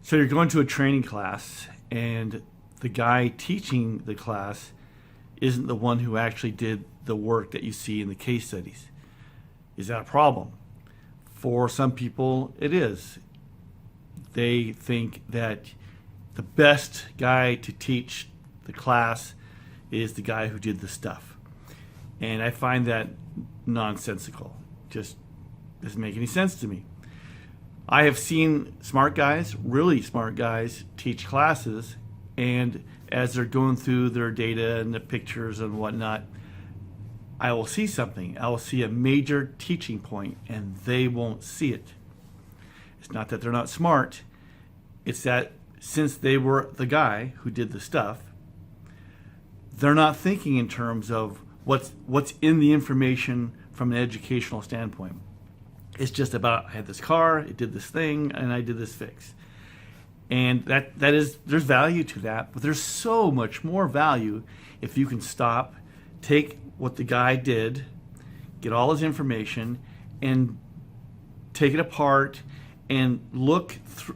So you're going to a training class, and the guy teaching the class isn't the one who actually did the work that you see in the case studies. Is that a problem? For some people, it is. They think that the best guy to teach the class is the guy who did the stuff. And I find that nonsensical. Just doesn't make any sense to me. I have seen smart guys, really smart guys, teach classes, and as they're going through their data and the pictures and whatnot, I will see something. I will see a major teaching point, and they won't see it. It's not that they're not smart. It's that since they were the guy who did the stuff, they're not thinking in terms of what's in the information from an educational standpoint. It's just about, I had this car, it did this thing, and I did this fix. And there's value to that, but there's so much more value if you can stop, take what the guy did, get all his information, and take it apart and look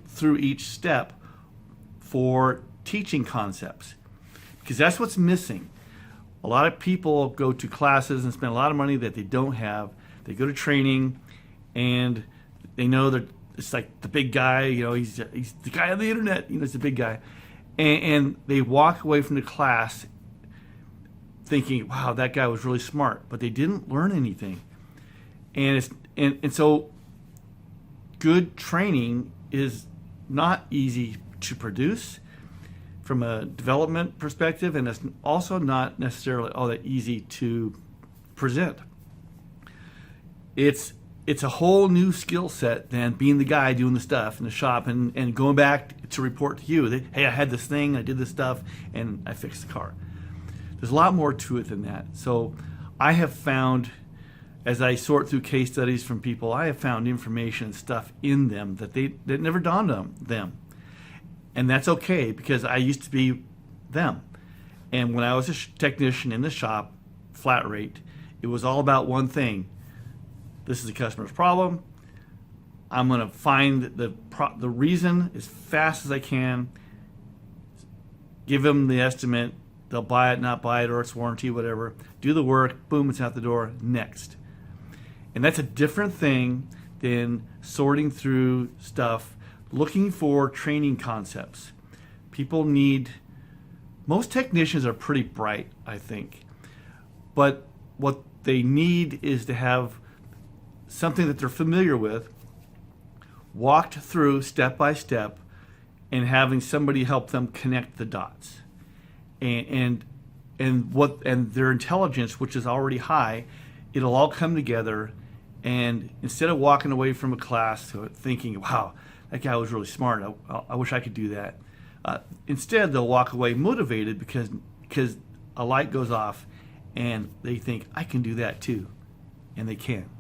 through each step for teaching concepts. Because that's what's missing. A lot of people go to classes and spend a lot of money that they don't have. They go to training, and they know that it's like the big guy, he's the guy on the internet, it's the big guy. And they walk away from the class thinking, wow, that guy was really smart, but they didn't learn anything. And so good training is not easy to produce from a development perspective, and it's also not necessarily all that easy to present. It's a whole new skill set than being the guy doing the stuff in the shop and going back to report to you that, hey, I had this thing, I did this stuff, and I fixed the car. There's a lot more to it than that. So I have found, as I sort through case studies from people, I have found information and stuff in them that never dawned on them. And that's okay, because I used to be them. And when I was a technician in the shop, flat rate, it was all about one thing. This is the customer's problem. I'm going to find the reason as fast as I can, give them the estimate, they'll buy it, not buy it, or it's warranty, whatever, do the work, boom, it's out the door, next. And that's a different thing than sorting through stuff, looking for training concepts. Most technicians are pretty bright, I think, but what they need is to have something that they're familiar with, walked through step by step, and having somebody help them connect the dots. And their intelligence, which is already high, it'll all come together. And instead of walking away from a class thinking, wow, that guy was really smart, I wish I could do that. Instead, they'll walk away motivated because a light goes off and they think, I can do that too. And they can.